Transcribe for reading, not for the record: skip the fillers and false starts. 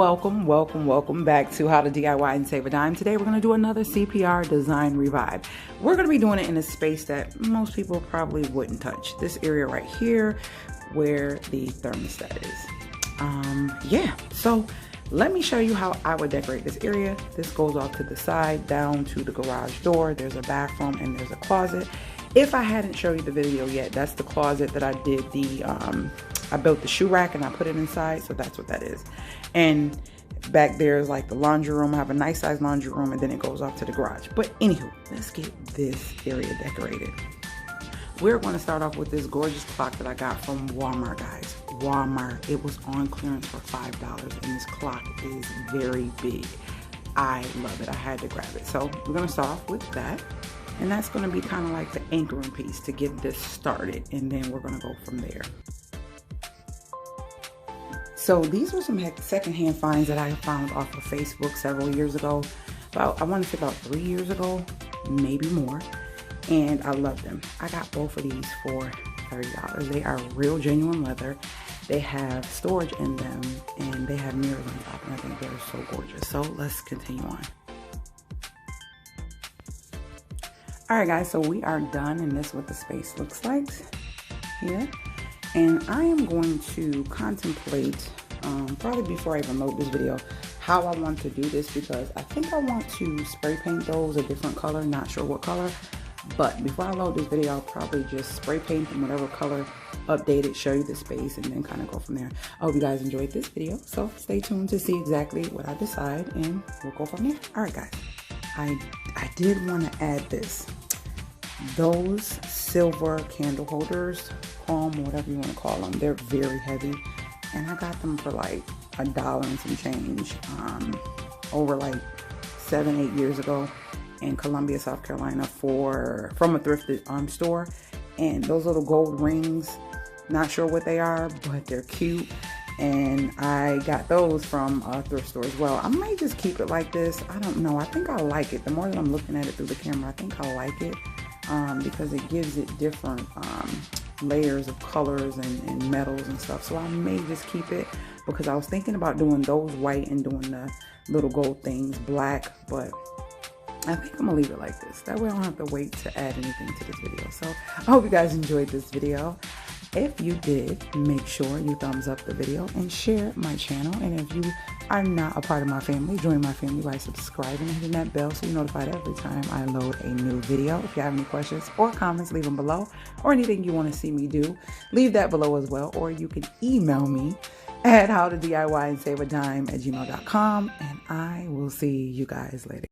Welcome back to How to DIY and Save a Dime. Today we're going to do another CPR design revive. We're going to be doing it in a space that most people probably wouldn't touch. This area right here where the thermostat is. Yeah, so let me show you how I would decorate this area. This goes off to the side down to the garage door. There's a bathroom and there's a closet. If I hadn't shown you the video yet, that's the closet that I did the I built the shoe rack and I put it inside, so that's what that is. And back there is like the laundry room. I have a nice size laundry room, and then it goes off to the garage. But anywho, let's get this area decorated. We're going to start off with this gorgeous clock that I got from Walmart, guys. Walmart. It was on clearance for $5, and this clock is very big. I love it. I had to grab it. So we're going to start off with that. And that's going to be kind of like the anchoring piece to get this started. And then we're going to go from there. So these were some secondhand finds that I found off of Facebook several years ago. I want to say about 3 years ago, maybe more. And I love them. I got both of these for $30. They are real genuine leather. They have storage in them and they have mirrors on top. And I think they're so gorgeous. So let's continue on. All right, guys, so we are done, and this is what the space looks like here. And I am going to contemplate, probably before I even load this video, how I want to do this, because I think I want to spray paint those a different color, not sure what color. But before I load this video, I'll probably just spray paint them whatever color, update it, show you the space, and then kind of go from there. I hope you guys enjoyed this video, so stay tuned to see exactly what I decide, and we'll go from there. All right, guys, I did want to add this. Those silver candle holders, chrome, whatever you want to call them, they're very heavy, and I got them for like $1 and some change over like 7-8 years ago in Columbia, South Carolina from a thrifted store. And those little gold rings, not sure what they are, but they're cute, and I got those from a thrift store as well. I might just keep it like this. I don't know. I think I like it. The more that I'm looking at it through the camera, I think I like it. Because it gives it different layers of colors and metals and stuff. So I may just keep it, because I was thinking about doing those white and doing the little gold things black, but I think I'm gonna leave it like this. That way I don't have to wait to add anything to this video. So I hope you guys enjoyed this video. If you did, make sure you thumbs up the video and share my channel. And if you are not a part of my family, join my family by subscribing and hitting that bell so you're notified every time I load a new video. If you have any questions or comments, leave them below, or anything you want to see me do, leave that below as well. Or you can email me at howtodiyandsavadime@gmail.com, and I will see you guys later.